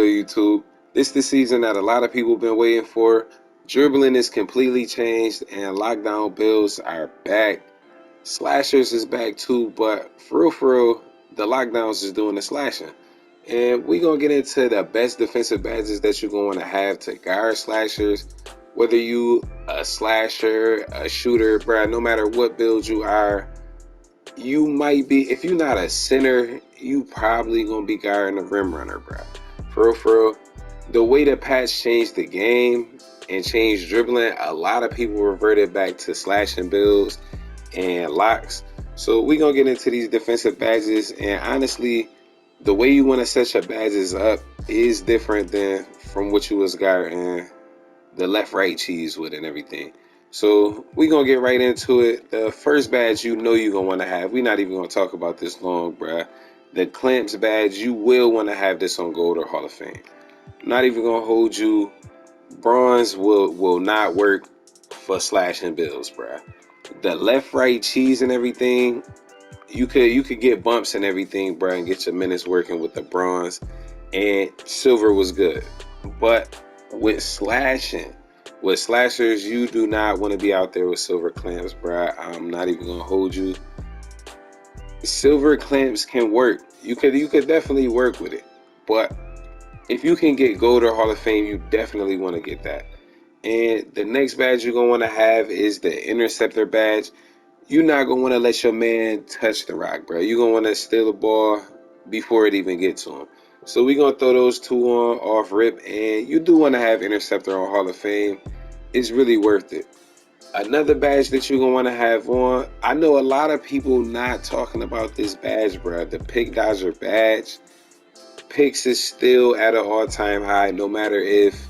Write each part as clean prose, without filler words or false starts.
go, YouTube. This is the season that a lot of people been waiting for. Dribbling is completely changed and lockdown builds are back. Slashers is back too, but for real, the lockdowns is doing the slashing. And we gonna get into the best defensive badges that you're going to have to guard slashers. Whether you a slasher, a shooter, bruh, no matter what build you are, you might be, if you're not a center, you probably gonna be guarding a rim runner, bro. For real, the way the patch changed the game and changed dribbling, a lot of people reverted back to slashing builds and locks. So we gonna get into these defensive badges, and honestly, the way you want to set your badges up is different than from what you was guarding the left-right cheese with and everything. So we gonna get right into it. The first badge you know you're gonna want to have. We're not even gonna talk about this long, bruh. The clamps badge, you will want to have this on Gold or Hall of Fame. Not even gonna hold you. Bronze will not work for slashing builds, bruh. The left-right cheese and everything, you could get bumps and everything, bruh, and get your minutes working with the bronze. And silver was good, but with slashers, you do not want to be out there with silver clamps, bruh. I'm not even gonna hold you. Silver clamps can work. You could definitely work with it, but if you can get Gold or Hall of Fame, you definitely want to get that. And the next badge you're gonna want to have is the Interceptor Badge. You're not gonna want to let your man touch the rock, bro. You're gonna want to steal the ball before it even gets to him. So we're gonna throw those two on off rip, and you do want to have Interceptor on Hall of Fame. It's really worth it. Another badge that you're gonna want to have on, I know a lot of people not talking about this badge, bro. The Pick Dodger Badge. Picks is still at an all-time high, no matter if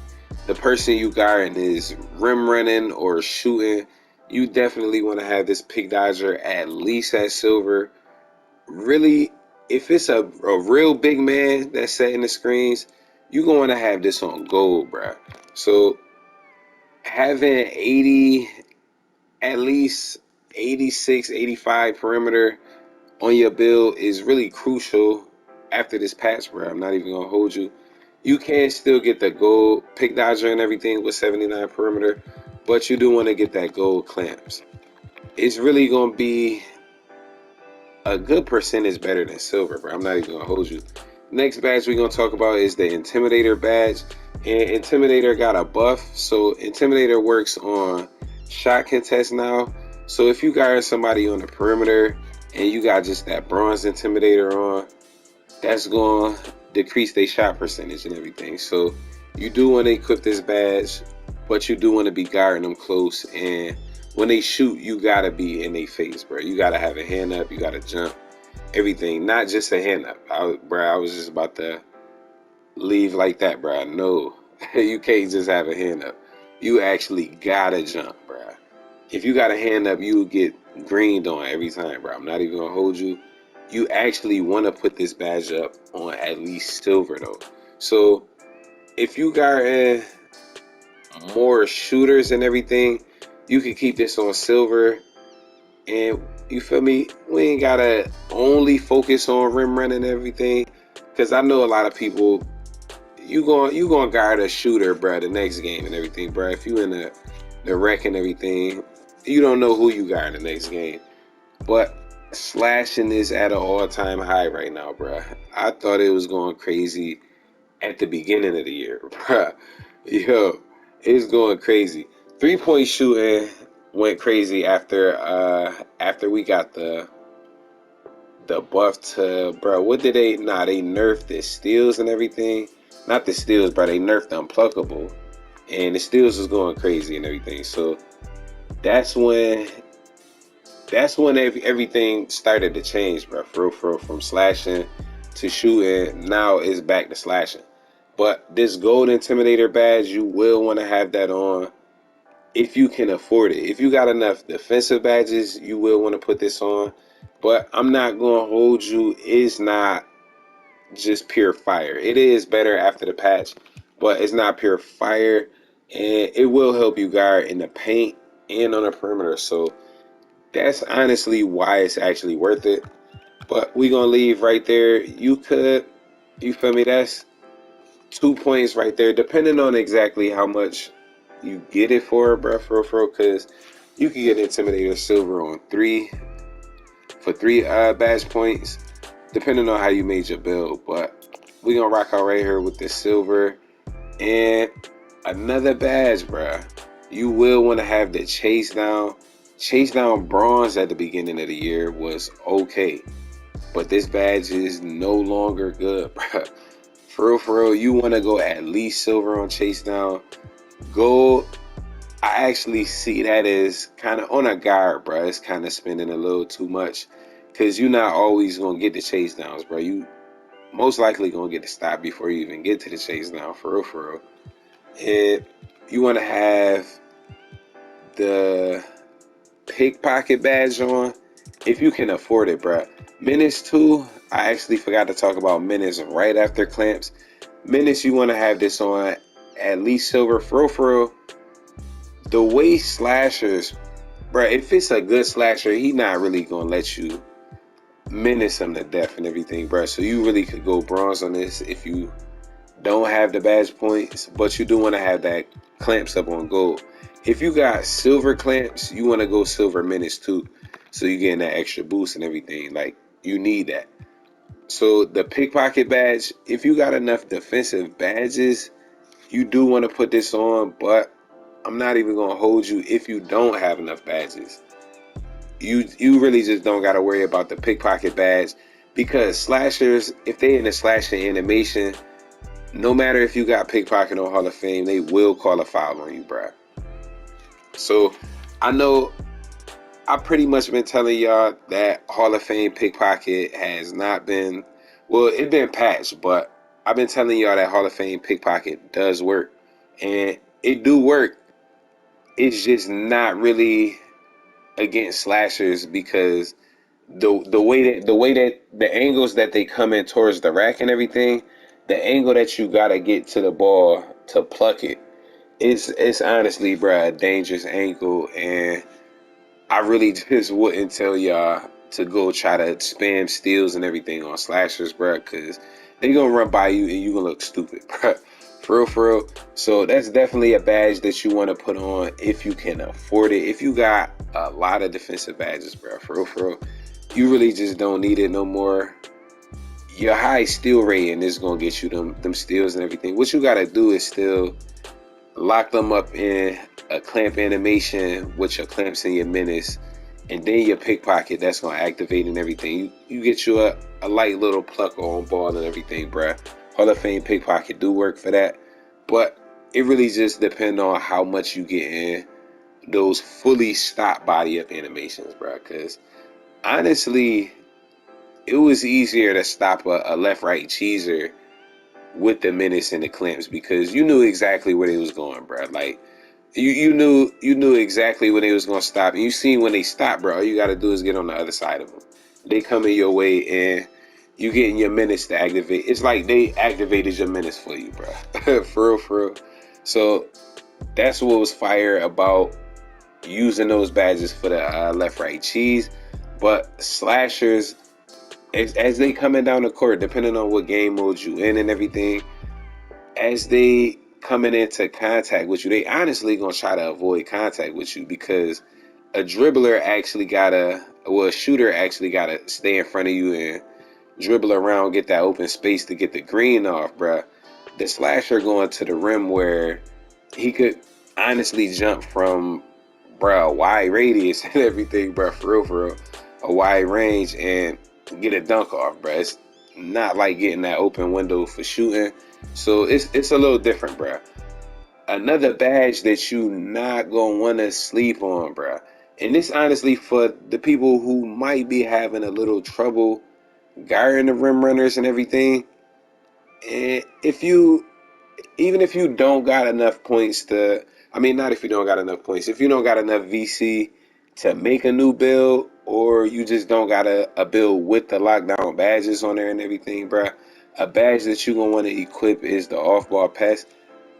the person you guarding is rim running or shooting. You definitely want to have this Pick Dodger at least at silver. Really, if it's a real big man that's setting the screens, you're going to have this on Gold, bro. So having 80, at least 86, 85 perimeter on your build is really crucial after this patch, bro. I'm not even gonna hold you. You can still get the Gold Pick Dodger and everything with 79 perimeter, but you do want to get that Gold clamps. It's really gonna be a good percentage better than silver, bro. I'm not even gonna hold you. Next badge we're gonna talk about is the Intimidator Badge. And Intimidator got a buff, so Intimidator works on shot contest now. So if you guard somebody on the perimeter and you got just that bronze Intimidator on, that's going to decrease their shot percentage and everything. So you do want to equip this badge, but you do want to be guarding them close. And when they shoot, you got to be in their face, bro. You got to have a hand up. You got to jump. Everything, not just a hand up. I was just about to leave like that, bro. No, you can't just have a hand up. You actually got to jump, bro. If you got a hand up, you get greened on every time, bro. I'm not even going to hold you. You actually want to put this badge up on at least silver, though. So if you got more shooters and everything, you can keep this on silver. And you feel me? We ain't gotta only focus on rim running and everything, because I know a lot of people. You gonna guard a shooter, bro, the next game and everything, bro. If you in the wreck and everything, you don't know who you guard the next game. But slashing is at an all-time high right now, bro. I thought it was going crazy at the beginning of the year, bro. Yo, it's going crazy. 3-point shooting went crazy after we got the buff to, bro. What did they? Nah, they nerfed the steals and everything. Not the steals, bro. They nerfed the unpluckable, and the steals was going crazy and everything. So that's when everything started to change, bro. For real, from slashing to shooting. Now it's back to slashing. But this Gold Intimidator Badge, you will want to have that on if you can afford it. If you got enough defensive badges, you will want to put this on. But I'm not going to hold you. It's not just pure fire. It is better after the patch, but it's not pure fire. And it will help you guard in the paint and on the perimeter. So that's honestly why it's actually worth it. But we gonna leave right there. You feel me? 2 points right there, depending on exactly how much you get it for, bruh, for real, because you can get Intimidator Silver on 3 badge points, depending on how you made your build. But we gonna rock out right here with the silver. And another badge, bruh. You will want to have the chase down. Chase down bronze at the beginning of the year was okay, but this badge is no longer good, bruh. For real, you want to go at least silver on chase down. Gold, I actually see that as kind of on a guard, bruh. It's kind of spending a little too much, because you're not always going to get the chase downs, bruh. You most likely going to get the stop before you even get to the chase down, for real. And you want to have the Pickpocket Badge on if you can afford it, bruh. Menace 2, I actually forgot to talk about Menace right after Clamps. Menace, you want to have this on at least silver, for real. The way slashers, bruh, if it's a good slasher, he not really going to let you menace him to death and everything, bruh. So you really could go bronze on this if you don't have the badge points, but you do want to have that clamps up on gold. If you got silver clamps, you want to go silver menace too, so you getting that extra boost and everything. Like, you need that. So the Pickpocket Badge, if you got enough defensive badges, you do want to put this on, but I'm not even gonna hold you if you don't have enough badges. You really just don't gotta worry about the Pickpocket Badge, because slashers, if they in a slasher animation, no matter if you got Pickpocket on Hall of Fame, they will call a foul on you, bruh. So I know I pretty much been telling y'all that Hall of Fame Pickpocket has not been, well, it been patched, but I've been telling y'all that Hall of Fame Pickpocket does work, and it do work. It's just not really against slashers, because the way that the angles that they come in towards the rack and everything, the angle that you gotta get to the ball to pluck it, it's honestly, bruh, a dangerous angle. And I really just wouldn't tell y'all to go try to spam steals and everything on slashers, bruh, because they gonna run by you and you gonna look stupid, bruh. For real. So that's definitely a badge that you want to put on if you can afford it. If you got a lot of defensive badges, bruh, for real, you really just don't need it no more. Your high steal rating is gonna get you them steals and everything. What you gotta do is still lock them up in a clamp animation with your clamps and your menace, and then your pickpocket that's gonna activate and everything. You get you a light little plucker on ball and everything, bruh. Hall of Fame pickpocket do work for that, but it really just depends on how much you get in those fully stop body up animations, bruh. Because honestly, it was easier to stop a left right cheeser with the menace and the clamps, because you knew exactly where they was going, bruh. Like, you knew exactly when they was gonna stop, and you seen when they stop, bro. All you gotta do is get on the other side of them. They coming your way, and you getting your menace to activate. It's like they activated your menace for you, bro. For real. So that's what was fire about using those badges for the left right cheese. But slashers, as they coming down the court, depending on what game mode you in and everything, as they coming into contact with you, they honestly gonna try to avoid contact with you, because a dribbler actually gotta, well, a shooter actually gotta stay in front of you and dribble around, get that open space to get the green off, bruh. The slasher going to the rim where he could honestly jump from, bruh, a wide radius and everything, bruh, for real, a wide range, and get a dunk off, bruh. It's not like getting that open window for shooting. So it's a little different, bruh. Another badge that you not gonna want to sleep on, bruh. And this honestly for the people who might be having a little trouble guarding the rim runners and everything. And even if you don't got enough points to, I mean, not if you don't got enough points, if you don't got enough VC to make a new build, or you just don't got a build with the lockdown badges on there and everything, bruh, a badge that you're gonna want to equip is the off-ball pass.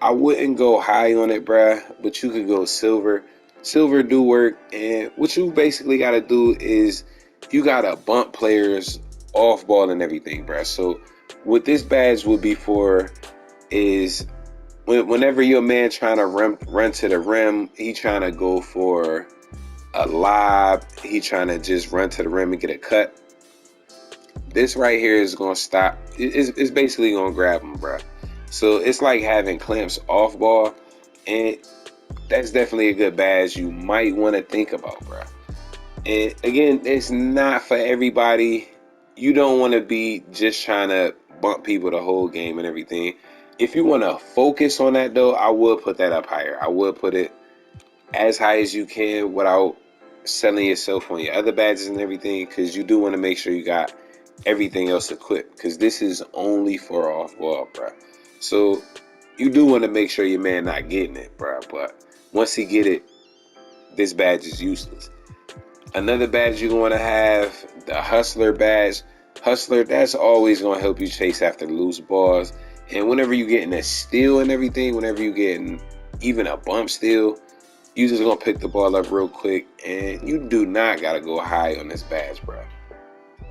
I wouldn't go high on it, bruh, but you could go silver. Silver do work, and what you basically gotta do is you gotta bump players off ball and everything, bruh. So what this badge would be for is whenever your man trying to run to the rim, he trying to go for a lob, he trying to just run to the rim and get a cut. This right here is gonna stop. It's basically gonna grab him, bro. So it's like having clamps off ball, and that's definitely a good badge you might want to think about, bro. And again, it's not for everybody. You don't want to be just trying to bump people the whole game and everything. If you want to focus on that, though, I would put that up higher. I would put it as high as you can without selling yourself on your other badges and everything, because you do want to make sure you got everything else equipped, because this is only for off ball, bro. So you do want to make sure your man not getting it, bro. But once he get it, this badge is useless. Another badge you're going to have, the Hustler Badge. Hustler, that's always going to help you chase after loose balls. And whenever you're getting a steal and everything, whenever you're getting even a bump steal, you just going to pick the ball up real quick. And you do not got to go high on this badge, bro.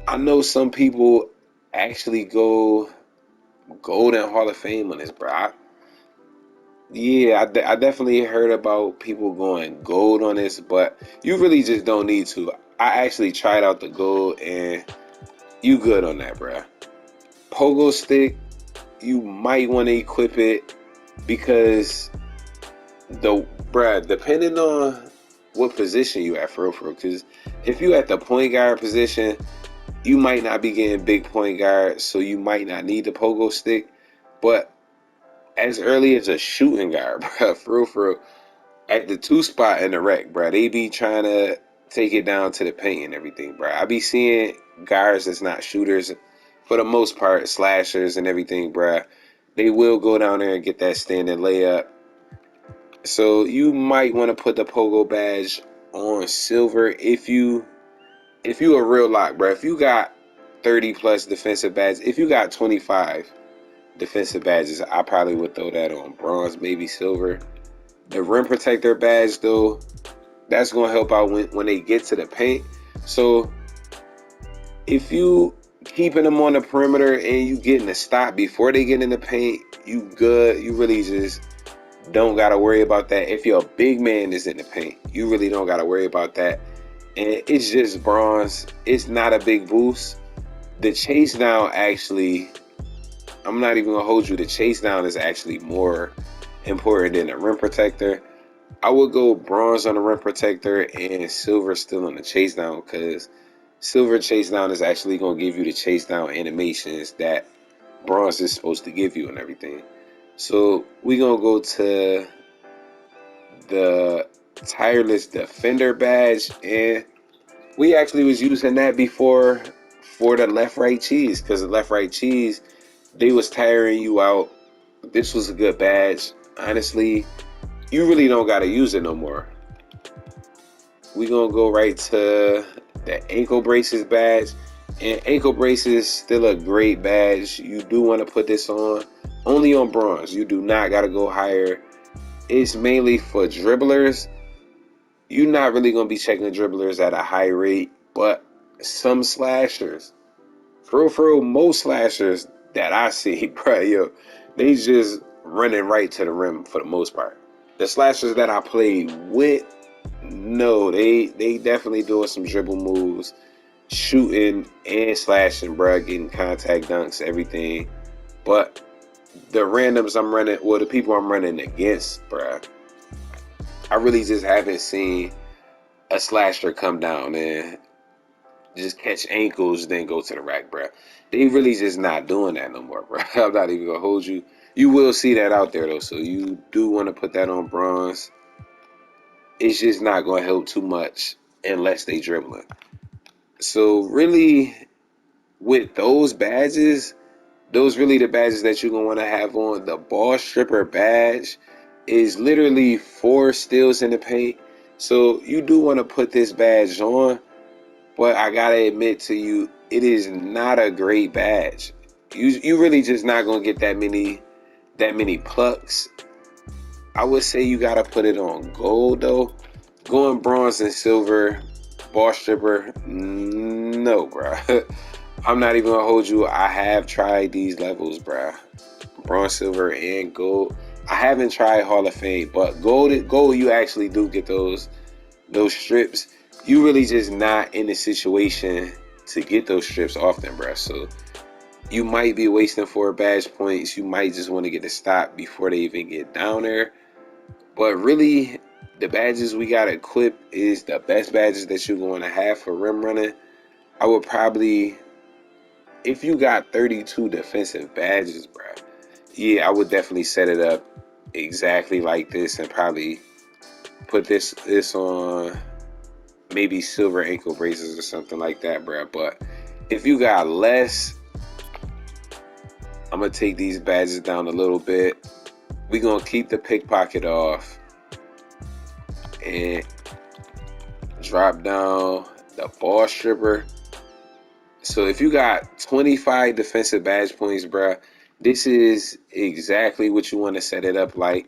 I know some people actually go Golden Hall of Fame on this, bro. I definitely heard about people going gold on this, but you really just don't need to. I actually tried out the gold, and you good on that, bruh. Pogo stick, you might want to equip it, because depending on what position you at, for real, because if you at the point guard position, you might not be getting big point guard, so you might not need the pogo stick. But as early as a shooting guard, bro, for real, at the 2 spot in the rec, bro, they be trying to take it down to the paint and everything, bro. I be seeing guards that's not shooters, for the most part, slashers and everything, bro. They will go down there and get that standing layup. So you might want to put the pogo badge on silver if you a real lock, bro. If you got 30 plus defensive badges, if you got 25 defensive badges, I probably would throw that on bronze, maybe silver. The rim protector badge, though, that's going to help out when they get to the paint. So if you keeping them on the perimeter and you getting a stop before they get in the paint, you good. You really just don't got to worry about that. If your big man is in the paint, you really don't got to worry about that. And it's just bronze. It's not a big boost. The chase down, actually, I'm not even gonna hold you. The chase down is actually more important than the rim protector. I would go bronze on the rim protector and silver still on the chase down, because silver chase down is actually gonna give you the chase down animations that bronze is supposed to give you and everything. So we gonna go to the Tireless Defender Badge, and we actually was using that before for the left-right cheese, because the left-right cheese, they was tiring you out. This was a good badge. Honestly, you really don't got to use it no more. We gonna go right to the ankle braces badge, and ankle braces still a great badge. You do want to put this on only on bronze. You do not got to go higher. It's mainly for dribblers. You're not really gonna be checking the dribblers at a high rate, but some slashers, for real, most slashers that I see, bro, they just running right to the rim for the most part. The slashers that I played with, no, they definitely doing some dribble moves, shooting and slashing, bro, getting contact dunks, everything. But the randoms I'm running, well, the people I'm running against, bro, I really just haven't seen a slasher come down and just catch ankles, then go to the rack, bro. They really just not doing that no more, bro. I'm not even gonna hold you. You will see that out there though, so you do want to put that on bronze. It's just not gonna help too much unless they dribbling. So really, with those badges, those really the badges that you're gonna want to have on. The ball stripper badge is literally 4 steals in the paint. So you do want to put this badge on, but I gotta admit to you, it is not a great badge. You really just not gonna get that many plucks. I would say you gotta put it on gold though. Going bronze and silver, ball stripper, no, bruh. I'm not even gonna hold you. I have tried these levels, bruh. bronze, silver, and gold. I haven't tried Hall of Fame, but gold you actually do get those strips. You really just not in the situation to get those strips often, bruh. So you might be wasting 4 badge points. You might just want to get a stop before they even get down there. But really, the badges we got equipped is the best badges that you're going to have for rim running. I would probably, if you got 32 defensive badges, bruh, yeah, I would definitely set it up exactly like this and probably put this on maybe silver ankle braces or something like that, bruh. But if you got less, I'm gonna take these badges down a little bit. We gonna keep the pickpocket off and drop down the ball stripper. So if you got 25 defensive badge points, bruh, this is exactly what you want to set it up like.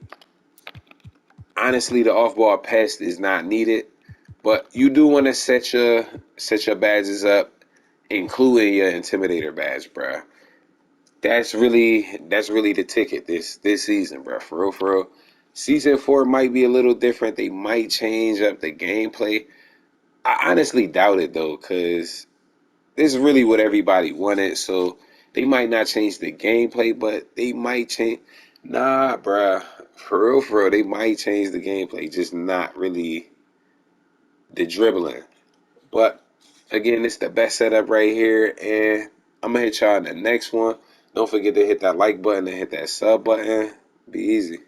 Honestly, the off-ball pest is not needed, but you do want to set your badges up, including your Intimidator badge, bruh. That's really the ticket this season, bro. For real, for real. Season 4 might be a little different. They might change up the gameplay. I honestly doubt it though, cause this is really what everybody wanted. So they might not change the gameplay, but they might change. Nah, bruh. For real, they might change the gameplay, just not really the dribbling. But again, it's the best setup right here, and I'm gonna hit y'all in the next one. Don't forget to hit that like button and hit that sub button. Be easy.